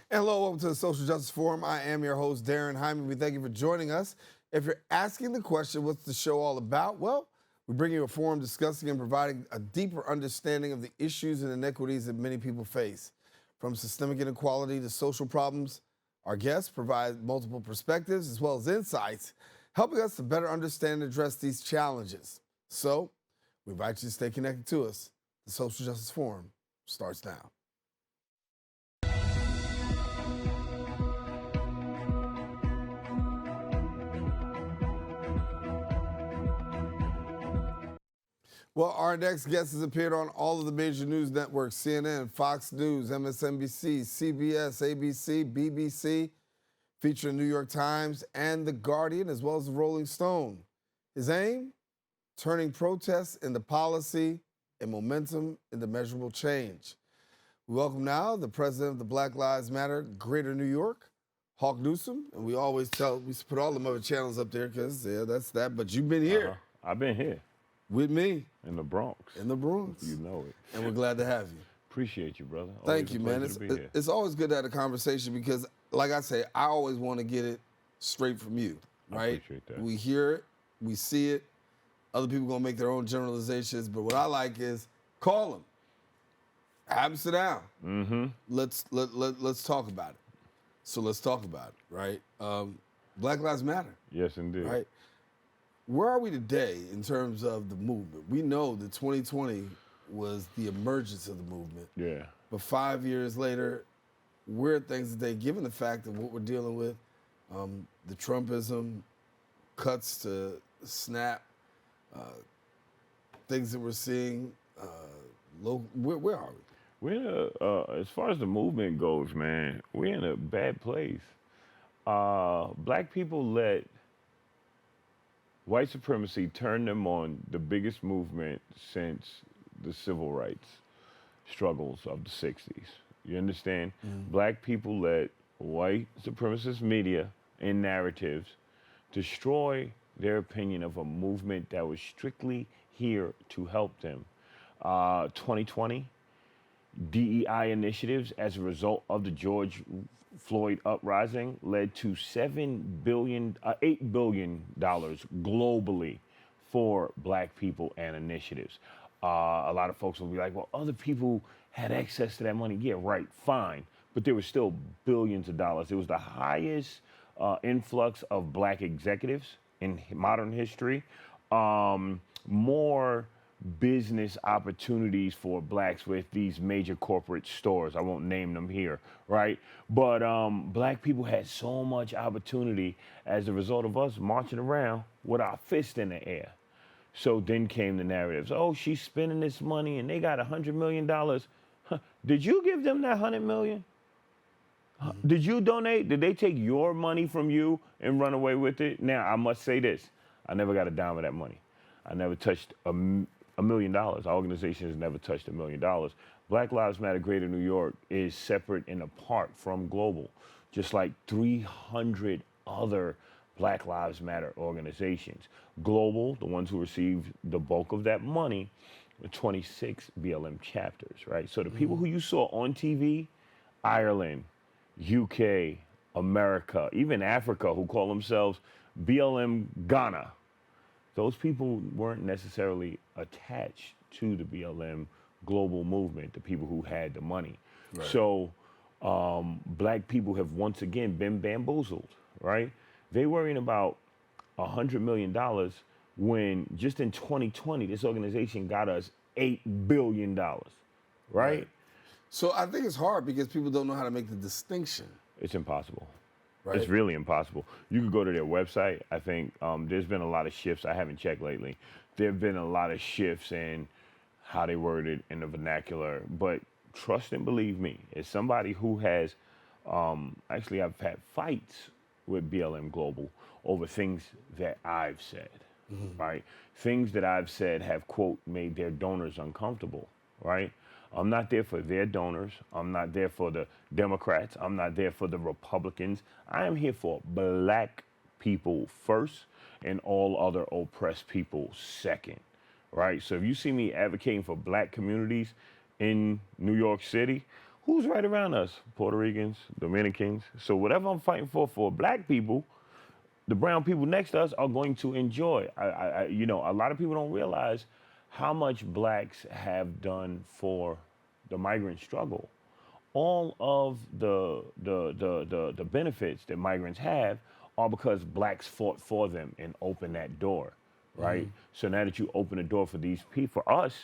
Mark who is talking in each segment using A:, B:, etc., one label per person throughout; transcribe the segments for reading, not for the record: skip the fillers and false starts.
A: Hello, welcome to the Social Justice Forum. I am your host, Daren Jaime. We thank you for joining us. If you're asking the question, what's the show all about? Well, we bring you a forum discussing and providing a deeper understanding of the issues and inequities that many people face. From systemic inequality to social problems, our guests provide multiple perspectives as well as insights, helping us to better understand and address these challenges. So, we invite you to stay connected to us. The Social Justice Forum starts now. Well, our next guest has appeared on all of the major news networks: CNN, Fox News, MSNBC, CBS, ABC, BBC, featured in the New York Times and The Guardian, as well as the Rolling Stone. His aim? Turning protests into policy and momentum into measurable change. We welcome now the president of the Black Lives Matter Greater New York, Hawk Newsome. And we put all them other channels up there because, yeah, that's that. But you've been here.
B: I've been here.
A: With me.
B: In the Bronx.
A: In the Bronx.
B: You know it.
A: And we're glad to have you.
B: Appreciate you, brother.
A: Thank you, man. It's always good to have a conversation because, like I say, I always want to get it straight from you, right?
B: I appreciate that.
A: We hear it, we see it. Other people going to make their own generalizations, but what I like is call them. Have them sit down.
B: Mm-hmm.
A: Let's talk about it. So let's talk about it, right? Black Lives Matter.
B: Yes, indeed.
A: Right? Where are we today in terms of the movement? We know that 2020 was the emergence of the movement.
B: Yeah.
A: But 5 years later, where are things today, given the fact of what we're dealing with, the Trumpism, cuts to SNAP, things that we're seeing, where are we?
B: We're in as far as the movement goes, man, we're in a bad place. Black people let white supremacy turn them on the biggest movement since the civil rights struggles of the 60s. You understand?
A: Mm-hmm.
B: Black people let white supremacist media and narratives destroy their opinion of a movement that was strictly here to help them. 2020, DEI initiatives as a result of the George Floyd uprising led to $8 billion globally for black people and initiatives. A lot of folks will be like, well, other people had access to that money. Yeah, right, fine. But there was still billions of dollars. It was the highest influx of black executives in modern history. More business opportunities for blacks with these major corporate stores. I won't name them here, right? But black people had so much opportunity as a result of us marching around with our fist in the air. So then came the narratives. Oh, she's spending this money and they got $100 million. Huh. Did you give them that $100 million? Mm-hmm. Did you donate? Did they take your money from you and run away with it? Now, I must say this. I never got a dime of that money. I never touched $1 million. Our organization has never touched $1 million. Black Lives Matter Greater New York is separate and apart from global, just like 300 other Black Lives Matter organizations. Global, the ones who received the bulk of that money, 26 BLM chapters, right? So the people who you saw on TV, Ireland, UK, America, even Africa, who call themselves BLM Ghana, those people weren't necessarily attached to the BLM global movement, the people who had the money. Right. So black people have once again been bamboozled, right? They worrying about $100 million when just in 2020, this organization got us $8 billion, right?
A: So I think it's hard because people don't know how to make the distinction.
B: It's impossible.
A: Right.
B: It's really impossible. You could go to their website. I think there's been a lot of shifts. I haven't checked lately. There have been a lot of shifts in how they word it in the vernacular. But trust and believe me, as somebody who has, actually I've had fights with BLM Global over things that I've said, right? Things that I've said have, quote, made their donors uncomfortable, right? I'm not there for their donors. I'm not there for the Democrats. I'm not there for the Republicans. I am here for black people first and all other oppressed people second, right? So if you see me advocating for black communities in New York City Who's right around us? Puerto Ricans, Dominicans. So whatever I'm fighting for black people, the brown people next to us are going to enjoy. A lot of people don't realize how much blacks have done for the migrant struggle. All of the benefits that migrants have are because blacks fought for them and opened that door, right? So now that you open the door for these people, for us,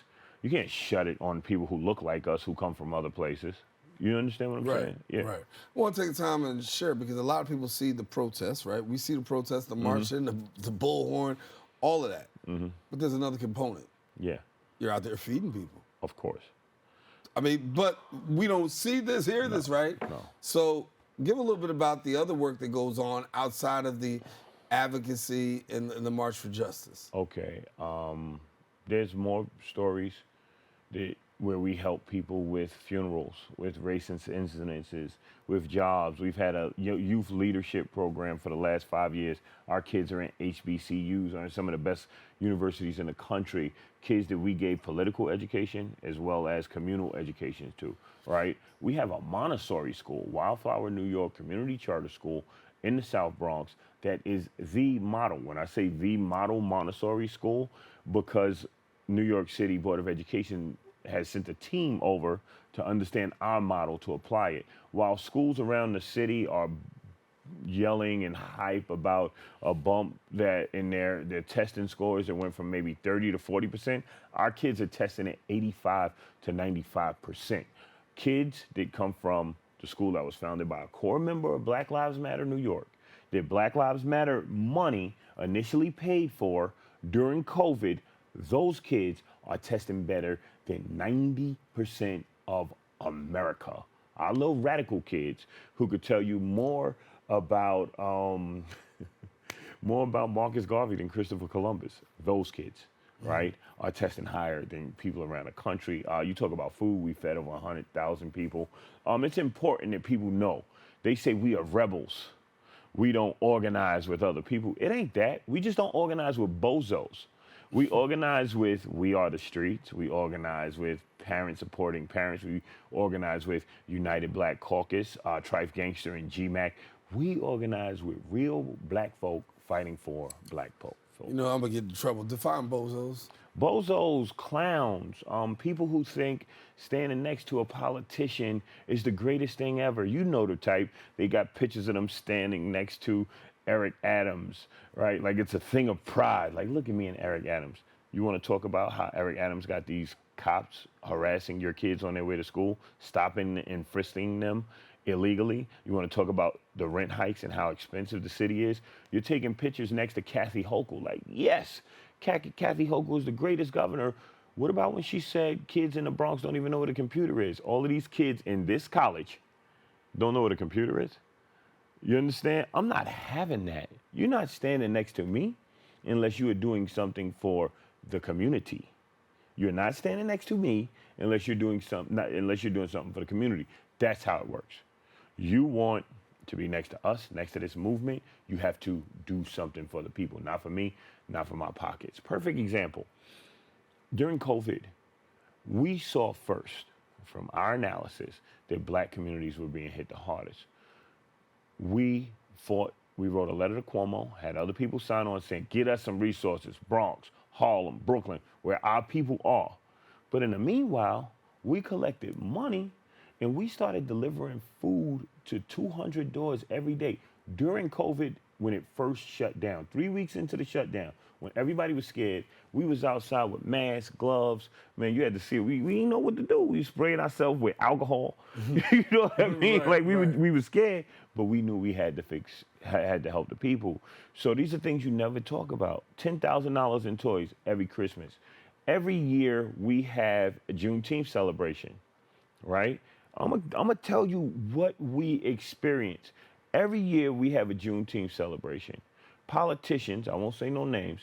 B: you can't shut it on people who look like us who come from other places. You understand what I'm saying? Yeah.
A: Right. I want to take time and share because a lot of people see the protests, right? We see the protests, the marching, the bullhorn, all of that. But there's another component.
B: Yeah.
A: You're out there feeding people.
B: Of course.
A: I mean, but we don't see this, hear this, right?
B: No.
A: So give a little bit about the other work that goes on outside of the advocacy and the March for Justice.
B: Okay. There's more stories where we help people with funerals, with racist incidences, with jobs. We've had a youth leadership program for the last 5 years. Our kids are in HBCUs, are in some of the best universities in the country. Kids that we gave political education as well as communal education to, right? We have a Montessori school, Wildflower, New York Community Charter School in the South Bronx that is the model. When I say the model Montessori school, because New York City Board of Education has sent a team over to understand our model to apply it. While schools around the city are yelling and hype about a bump that in their testing scores that went from maybe 30 to 40%, our kids are testing at 85 to 95%. Kids that come from the school that was founded by a core member of Black Lives Matter New York, that Black Lives Matter money initially paid for during COVID, those kids are testing better than 90% of America. Our little radical kids who could tell you more about Marcus Garvey than Christopher Columbus. Those kids, right, are testing higher than people around the country. You talk about food. We fed over 100,000 people. It's important that people know. They say we are rebels. We don't organize with other people. It ain't that. We just don't organize with bozos. We organize with We Are the Streets. We organize with Parents Supporting Parents. We organize with United Black Caucus, Trife Gangster, and GMAC. We organize with real black folk fighting for black folk.
A: You know, I'm going to get in trouble. Define bozos.
B: Bozos, clowns, people who think standing next to a politician is the greatest thing ever. You know the type. They got pictures of them standing next to Eric Adams, right? Like it's a thing of pride. Like, look at me and Eric Adams. You want to talk about how Eric Adams got these cops harassing your kids on their way to school, stopping and frisking them illegally? You want to talk about the rent hikes and how expensive the city is? You're taking pictures next to Kathy Hochul. Like, yes, Kathy Hochul is the greatest governor. What about when she said kids in the Bronx don't even know what a computer is? All of these kids in this college don't know what a computer is. You understand? I'm not having that. You're not standing next to me unless you are doing something for the community. You're not standing next to me unless you're doing something for the community. That's how it works. You want to be next to us, next to this movement, you have to do something for the people, not for me, not for my pockets. Perfect example. During COVID, we saw first from our analysis that black communities were being hit the hardest. We wrote a letter to Cuomo, had other people sign on saying, get us some resources, Bronx, Harlem, Brooklyn, where our people are. But in the meanwhile, we collected money and we started delivering food to 200 doors every day during COVID when it first shut down. 3 weeks into the shutdown, when everybody was scared, we was outside with masks, gloves. Man, you had to see it. We didn't know what to do. We sprayed ourselves with alcohol. You know what I mean? We were scared, but we knew we had to help the people. So these are things you never talk about. $10,000 in toys every Christmas. Every year we have a Juneteenth celebration, right? I'm gonna tell you what we experience. Every year we have a Juneteenth celebration. Politicians, I won't say no names,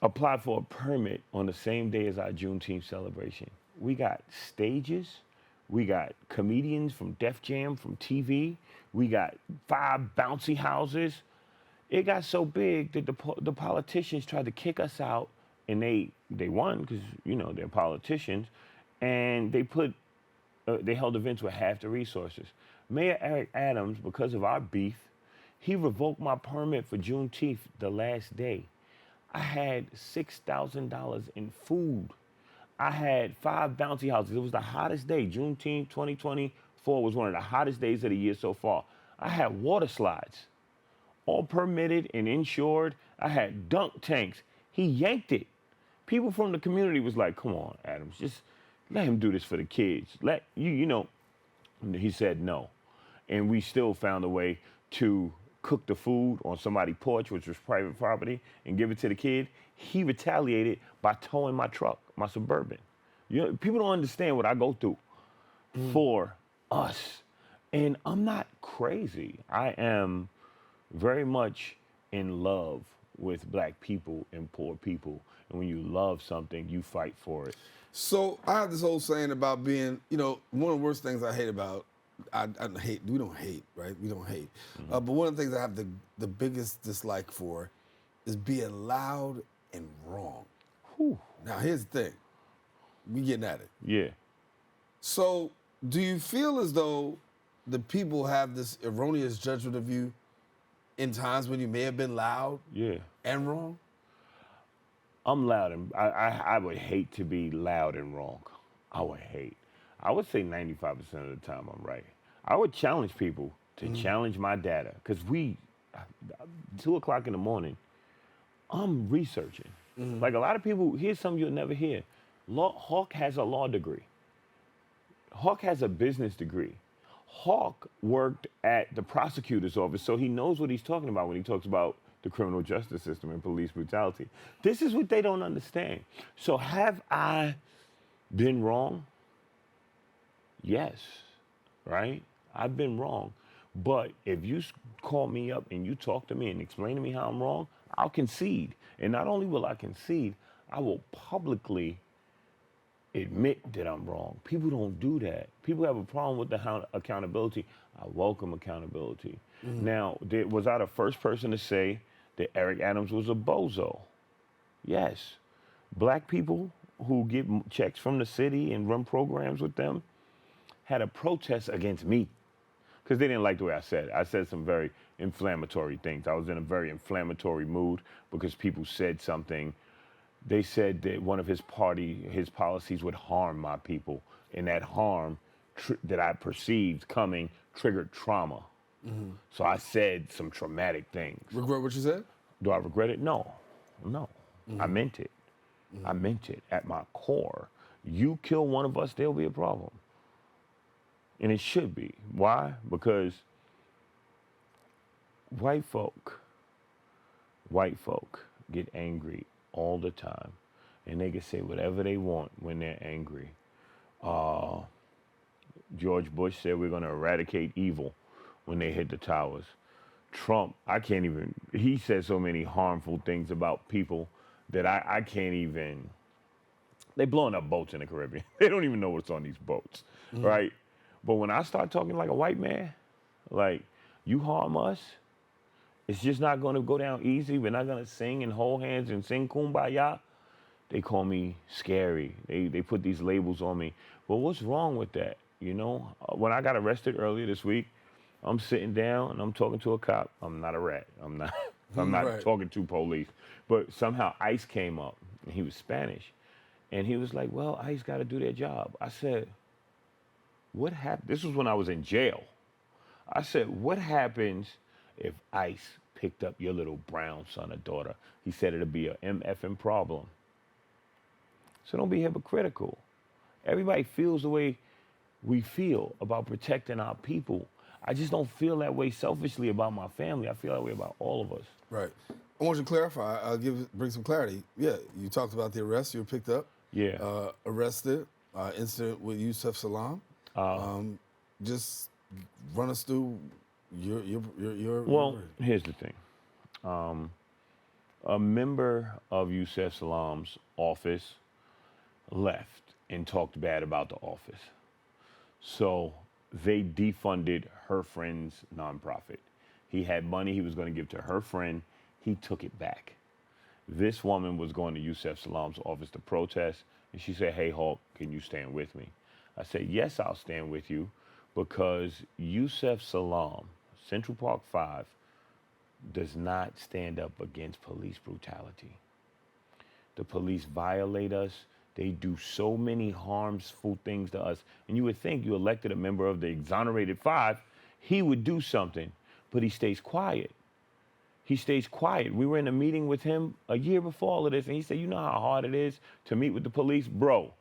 B: apply for a permit on the same day as our Juneteenth celebration. We got stages. We got comedians from Def Jam, from TV. We got 5 bouncy houses. It got so big that the politicians tried to kick us out, and they won because, you know, they're politicians. And they put they held events with half the resources. Mayor Eric Adams, because of our beef, he revoked my permit for Juneteenth the last day. I had $6,000 in food. I had 5 bouncy houses. It was the hottest day. Juneteenth 2024 was one of the hottest days of the year so far. I had water slides, all permitted and insured. I had dunk tanks. He yanked it. People from the community was like, come on, Adams, just let him do this for the kids. He said no. And we still found a way to cook the food on somebody's porch, which was private property, and give it to the kid. He retaliated by towing my truck, my Suburban. People don't understand what I go through for us. And I'm not crazy. I am very much in love with black people and poor people. And when you love something, you fight for it.
A: So I have this whole saying about being, one of the worst things I hate about, I hate, we don't hate, right? We don't hate. But one of the things I have the biggest dislike for is being loud and wrong.
B: Whew.
A: Now, here's the thing. We getting at it.
B: Yeah.
A: So do you feel as though the people have this erroneous judgment of you in times when you may have been loud and wrong?
B: I'm loud and I would hate to be loud and wrong. I would hate. I would say 95% of the time I'm right. I would challenge people to challenge my data because 2 o'clock in the morning, I'm researching. Like a lot of people, here's something you'll never hear. Hawk has a law degree. Hawk has a business degree. Hawk worked at the prosecutor's office, so he knows what he's talking about when he talks about the criminal justice system and police brutality. This is what they don't understand. So have I been wrong? Yes, right? I've been wrong. But if you call me up and you talk to me and explain to me how I'm wrong, I'll concede. And not only will I concede, I will publicly admit that I'm wrong. People don't do that. People have a problem with the accountability. I welcome accountability. Now, was I the first person to say that Eric Adams was a bozo? Yes. Black people who get checks from the city and run programs with them had a protest against me because they didn't like the way I said it. I said some very inflammatory things. I was in a very inflammatory mood because people said something. They said that one of his policies would harm my people, and that harm that I perceived coming triggered trauma. So I said some traumatic things.
A: Regret what you said?
B: Do I regret it? No. I meant it. I meant it at my core. You kill one of us, there'll be a problem. And it should be. Why? Because white folk get angry all the time. And they can say whatever they want when they're angry. George Bush said we're going to eradicate evil when they hit the towers. Trump, he said so many harmful things about people that I can't even. They're blowing up boats in the Caribbean. They don't even know what's on these boats, right? But when I start talking like a white man, like, you harm us, it's just not going to go down easy. We're not going to sing and hold hands and sing Kumbaya. They call me scary. They put these labels on me. But what's wrong with that? When I got arrested earlier this week, I'm sitting down and I'm talking to a cop. I'm not a rat. I'm not right. Talking to police. But somehow ICE came up, and he was Spanish. And he was like, well, ICE got to do their job. I said, what happened? This was when I was in jail. I said, what happens if ICE picked up your little brown son or daughter? He said it'd be a MFing problem. So don't be hypocritical. Everybody feels the way we feel about protecting our people. I just don't feel that way selfishly about my family. I feel that way about all of us.
A: Right. I want you to clarify. Bring some clarity. Yeah, you talked about the arrest. You were picked up.
B: Yeah.
A: Arrested. Incident with Yusef Salaam. Just run us through your.
B: Well, here's the thing. A member of Yusef Salaam's office left and talked bad about the office. So they defunded her friend's nonprofit. He had money he was going to give to her friend. He took it back. This woman was going to Yusef Salaam's office to protest, and she said, hey, Hawk, can you stand with me? I said, yes, I'll stand with you because Yusef Salaam, Central Park 5, does not stand up against police brutality. The police violate us. They do so many harmful things to us. And you would think you elected a member of the exonerated 5, he would do something, but he stays quiet. He stays quiet. We were in a meeting with him a year before all of this, and he said, you know how hard it is to meet with the police? Bro,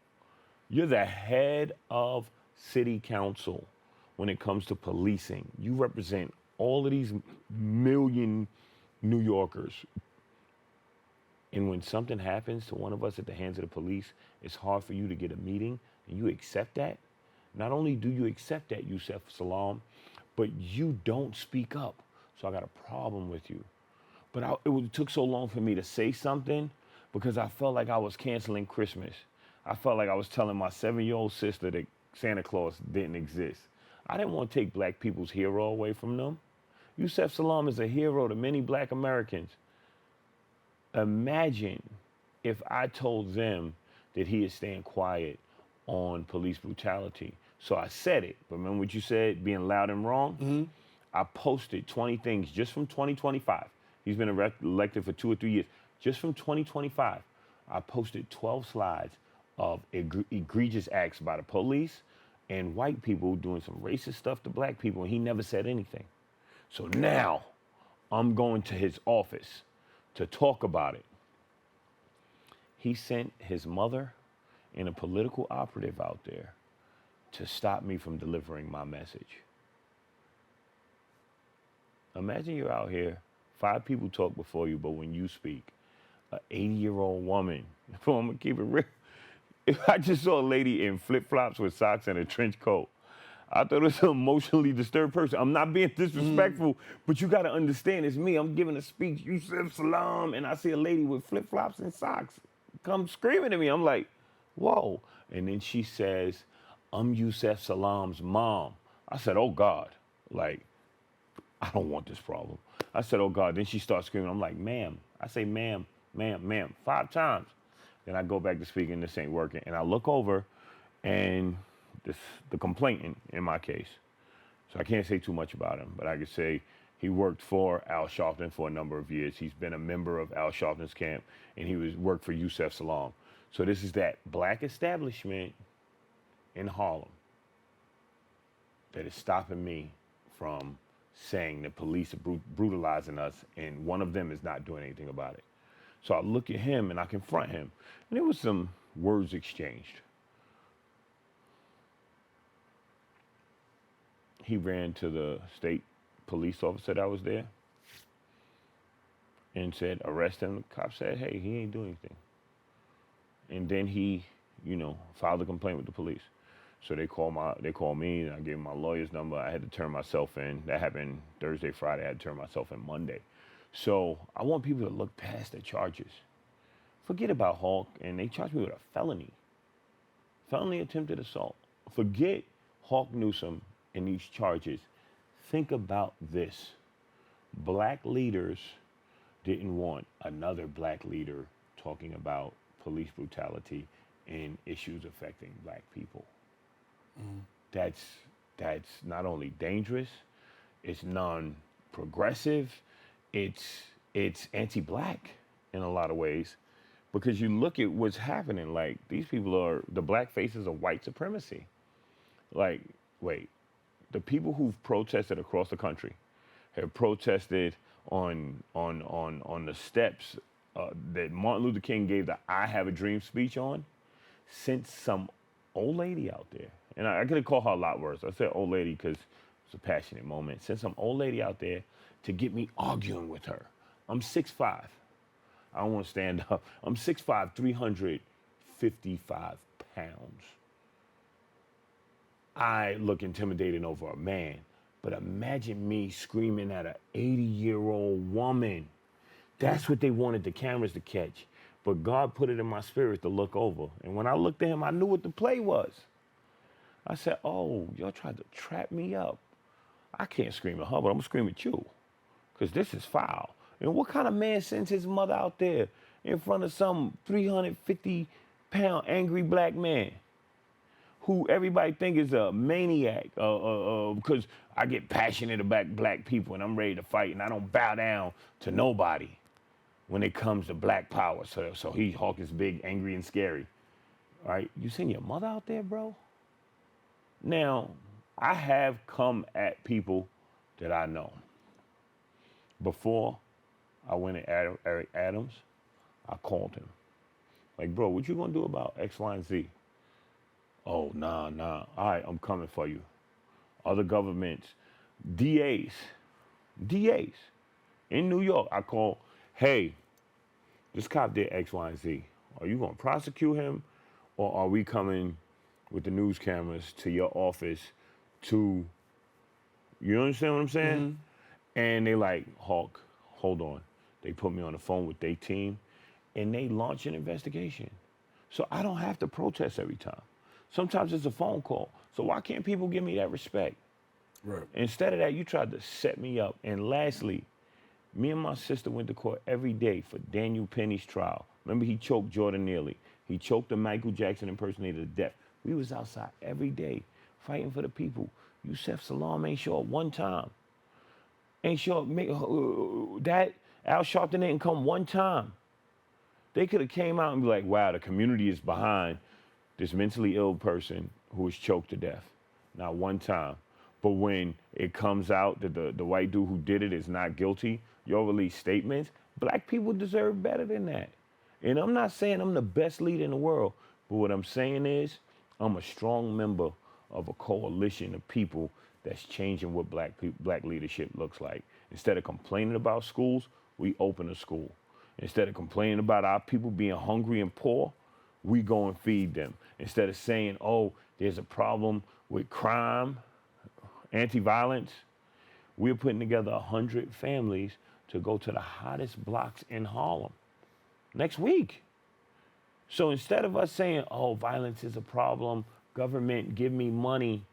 B: you're the head of city council when it comes to policing. You represent all of these million New Yorkers. And when something happens to one of us at the hands of the police, it's hard for you to get a meeting, and you accept that. Not only do you accept that, Yusef Salaam, but you don't speak up. So I got a problem with you. But it took so long for me to say something because I felt like I was canceling Christmas. I felt like I was telling my 7-year-old sister that Santa Claus didn't exist. I didn't want to take black people's hero away from them. Yusef Salaam is a hero to many black Americans. Imagine if I told them that he is staying quiet on police brutality. So I said it. But remember what you said, being loud and wrong? Mm-hmm. I posted 20 things just from 2025. He's been elected for 2 or 3 years. Just from 2025, I posted 12 slides of egregious acts by the police and white people doing some racist stuff to black people, and he never said anything. So now I'm going to his office to talk about it. He sent his mother and a political operative out there to stop me from delivering my message. Imagine you're out here, 5 people talk before you, but when you speak, an 80-year-old woman, if I'm gonna keep it real, if I just saw a lady in flip-flops with socks and a trench coat, I thought it was an emotionally disturbed person. I'm not being disrespectful, but you gotta understand, it's me. I'm giving a speech, Yusef Salaam, and I see a lady with flip-flops and socks come screaming at me. I'm like, whoa. And then she says, I'm Yusef Salaam's mom. I said, oh God, like, I don't want this problem. I said, oh God. Then she starts screaming. I'm like, ma'am. I say, ma'am, ma'am, ma'am, 5 times. Then I go back to speaking, this ain't working. And I look over, and the complainant in my case. So I can't say too much about him, but I could say he worked for Al Sharpton for a number of years. He's been a member of Al Sharpton's camp, and he worked for Yusef Salaam. So this is that black establishment in Harlem that is stopping me from saying the police are brutalizing us, and one of them is not doing anything about it. So I look at him and I confront him, and there was some words exchanged. He ran to the state police officer that was there and said, arrest him. The cop said, hey, he ain't doing anything. And then he, filed a complaint with the police. So they called me, and I gave them my lawyer's number. I had to turn myself in. That happened Thursday, Friday. I had to turn myself in Monday. So I want people to look past the charges. Forget about Hawk, and they charged me with a felony attempted assault. Forget Hawk Newsome and these charges. Think about this. Black leaders didn't want another black leader talking about police brutality and issues affecting black people. That's not only dangerous, it's non-progressive, it's anti-black in a lot of ways, because you look at what's happening. Like, these people are the black faces of white supremacy. Like, wait, the people who've protested across the country have protested on the steps that Martin Luther King gave the "I Have a Dream" speech on, sent some old lady out there. And I could have called her a lot worse. I said old lady because it's a passionate moment. Sent some old lady out there to get me arguing with her. I'm 6'5". I don't want to stand up. I'm 6'5", 355 pounds. I look intimidating over a man, but imagine me screaming at an 80-year-old woman. That's what they wanted the cameras to catch. But God put it in my spirit to look over. And when I looked at him, I knew what the play was. I said, oh, y'all tried to trap me up. I can't scream at her, but I'm going to scream at you, because this is foul. And what kind of man sends his mother out there in front of some 350-pound angry black man? who everybody think is a maniac because I get passionate about black people and I'm ready to fight and I don't bow down to nobody when it comes to black power. So Hawk is big, angry, and scary. All right, you seen your mother out there, bro? Now, I have come at people that I know. Before I went at Eric Adams, I called him. Like, bro, what you gonna do about X, Y, and Z? Oh, nah. All right, I'm coming for you. Other governments, DAs in New York, I call, hey, this cop did X, Y, and Z. Are you gonna prosecute him? Or are we coming with the news cameras to your office to, you understand what I'm saying? Mm-hmm. And they like, Hawk, hold on. They put me on the phone with their team and they launch an investigation. So I don't have to protest every time. Sometimes it's a phone call. So why can't people give me that respect?
A: Right.
B: Instead of that, you tried to set me up. And lastly, me and my sister went to court every day for Daniel Penny's trial. Remember, he choked Jordan Neely. He choked the Michael Jackson impersonator to death. We was outside every day fighting for the people. Yusef Salaam ain't show up one time. Ain't show up. That Al Sharpton didn't come one time. They could have came out and be like, wow, the community is behind this mentally ill person who was choked to death. Not one time. But when it comes out that the white dude who did it is not guilty, you'll release statements. Black people deserve better than that. And I'm not saying I'm the best leader in the world, but what I'm saying is I'm a strong member of a coalition of people that's changing what black leadership looks like. Instead of complaining about schools, we open a school. Instead of complaining about our people being hungry and poor, we go and feed them. Instead of saying, oh, there's a problem with crime, anti-violence, we're putting together 100 families to go to the hottest blocks in Harlem next week. So instead of us saying, oh, violence is a problem, government, give me money,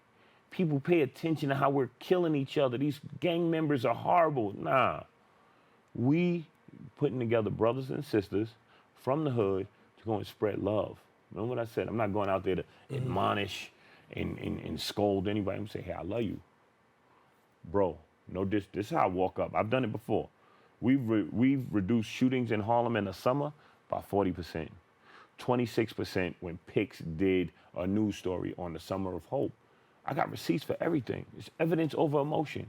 B: people pay attention to how we're killing each other. These gang members are horrible. Nah. We putting together brothers and sisters from the hood to go and spread love. Remember what I said? I'm not going out there to admonish and scold anybody. I'm saying, hey, I love you. Bro, no, this is how I walk up. I've done it before. We've reduced shootings in Harlem in the summer by 40%. 26% when Pix did a news story on the Summer of Hope. I got receipts for everything. It's evidence over emotion.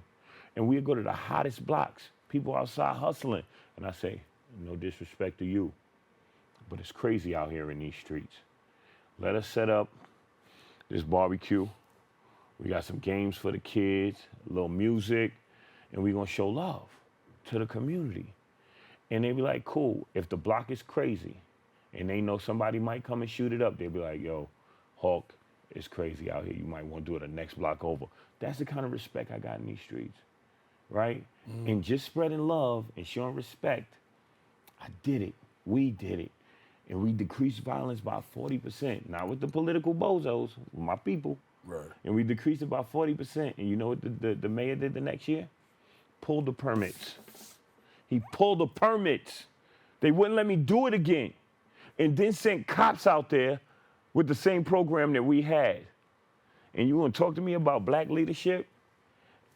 B: And we'll go to the hottest blocks, people outside hustling. And I say, no disrespect to you, but it's crazy out here in these streets. Let us set up this barbecue. We got some games for the kids, a little music, and we're gonna show love to the community. And they be like, cool, if the block is crazy and they know somebody might come and shoot it up, they'll be like, yo, Hawk, it's crazy out here. You might want to do it the next block over. That's the kind of respect I got in these streets, right? And just spreading love and showing respect, I did it. We did it. And we decreased violence by 40%. Not with the political bozos, with my people.
A: Right.
B: And we decreased it by 40%. And you know what the mayor did the next year? Pulled the permits. He pulled the permits. They wouldn't let me do it again. And then sent cops out there with the same program that we had. And you want to talk to me about black leadership?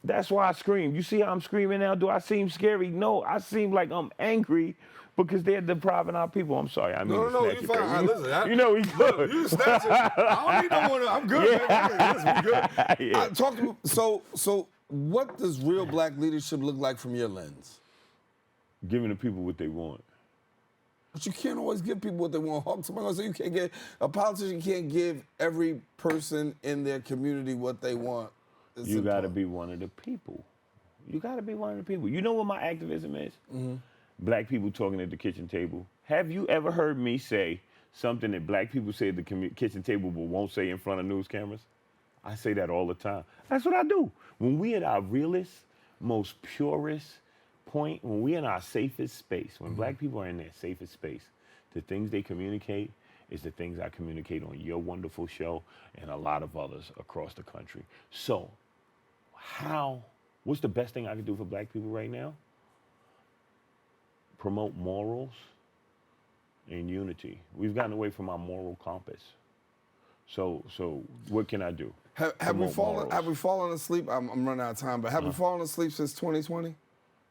B: That's why I scream. You see how I'm screaming now? Do I seem scary? No, I seem like I'm angry because they're depriving our people. I'm sorry. I mean,
A: No, you're fine. Listen,
B: you know, we good.
A: You snatch it. I don't need no one. I'm good,
B: Yeah.
A: man. Listen, we good.
B: Yeah.
A: Talk to me. So what does real black leadership look like from your lens?
B: Giving the people what they want.
A: But you can't always give people what they want. Somebody gonna say you can't a politician can't give every person in their community what they want.
B: You got to be one of the people. You got to be one of the people. You know what my activism is? Mm-hmm. Black people talking at the kitchen table. Have you ever heard me say something that black people say at the kitchen table but won't say in front of news cameras? I say that all the time. That's what I do. When we at our realest, most purest point, when we in our safest space, when black people are in their safest space, the things they communicate is the things I communicate on your wonderful show and a lot of others across the country. So, what's the best thing I can do for black people right now? Promote morals and unity. We've gotten away from our moral compass. So what can I do?
A: Have we
B: Promote
A: fallen?
B: morals.
A: Have we fallen asleep? I'm running out of time, but have we fallen asleep since 2020?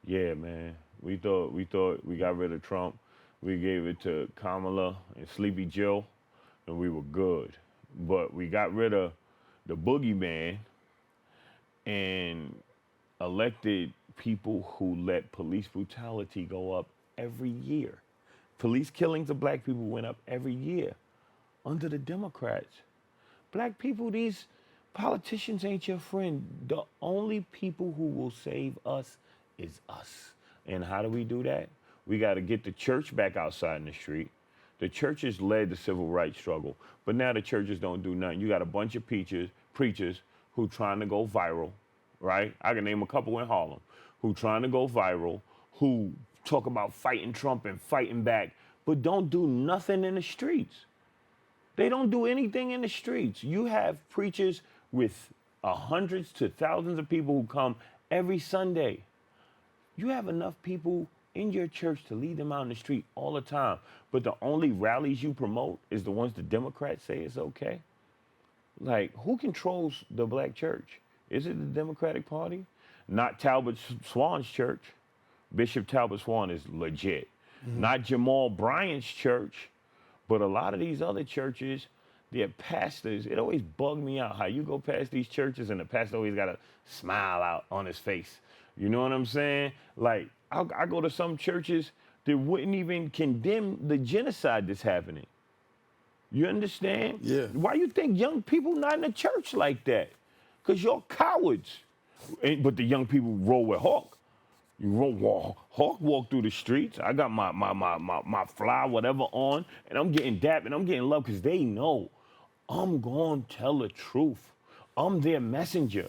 B: Yeah, man. We thought we got rid of Trump. We gave it to Kamala and Sleepy Joe, and we were good. But we got rid of the boogeyman and elected people who let police brutality go up every year. Police killings of black people went up every year under the Democrats. Black people, these politicians ain't your friend. The only people who will save us is us. And how do we do that? We got to get the church back outside in the street. The churches led the civil rights struggle, but now the churches don't do nothing. You got a bunch of preachers who trying to go viral, right? I can name a couple in Harlem who trying to go viral, who talk about fighting Trump and fighting back, but don't do nothing in the streets. They don't do anything in the streets. You have preachers with hundreds to thousands of people who come every Sunday. You have enough people in your church to lead them out in the street all the time. But the only rallies you promote is the ones the Democrats say is okay. Like, who controls the black church? Is it the Democratic Party? Not Talbot Swan's church. Bishop Talbot Swan is legit. Not Jamal Bryant's church. But a lot of these other churches, their pastors, it always bugged me out how you go past these churches and the pastor always got a smile out on his face. You know what I'm saying? Like, I go to some churches that wouldn't even condemn the genocide that's happening. You understand?
A: Yeah.
B: Why you think young people not in the church like that? Because you're cowards. But the young people roll with Hawk. Hawk walk through the streets. I got my fly, whatever on, and I'm getting dap and I'm getting love because they know I'm going to tell the truth. I'm their messenger.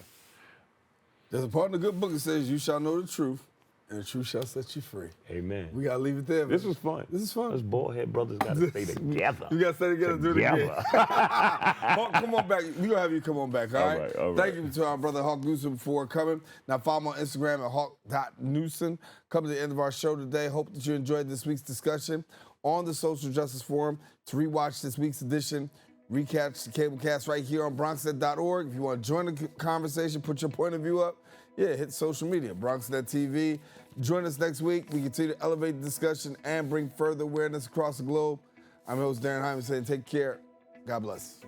A: There's a part in the good book that says, "You shall know the truth, and the truth shall set you free."
B: Amen.
A: We gotta leave it there.
B: This
A: man.
B: was fun.
A: This is fun.
B: Us bald head brothers got to stay together.
A: We gotta stay together. Do it again. Hawk, come on back. We gonna have you come on back. All right.
B: All right.
A: Thank you to our brother Hawk Newsome for coming. Now follow him on Instagram at hawk.newsome. Coming to the end of our show today. Hope that you enjoyed this week's discussion on the Social Justice Forum. To rewatch this week's edition, recatch the cablecast right here on BronxNet.org. If you want to join the conversation, put your point of view up. Yeah, hit social media, BronxNet TV. Join us next week. We continue to elevate the discussion and bring further awareness across the globe. I'm your host, Daren Jaime, saying take care. God bless.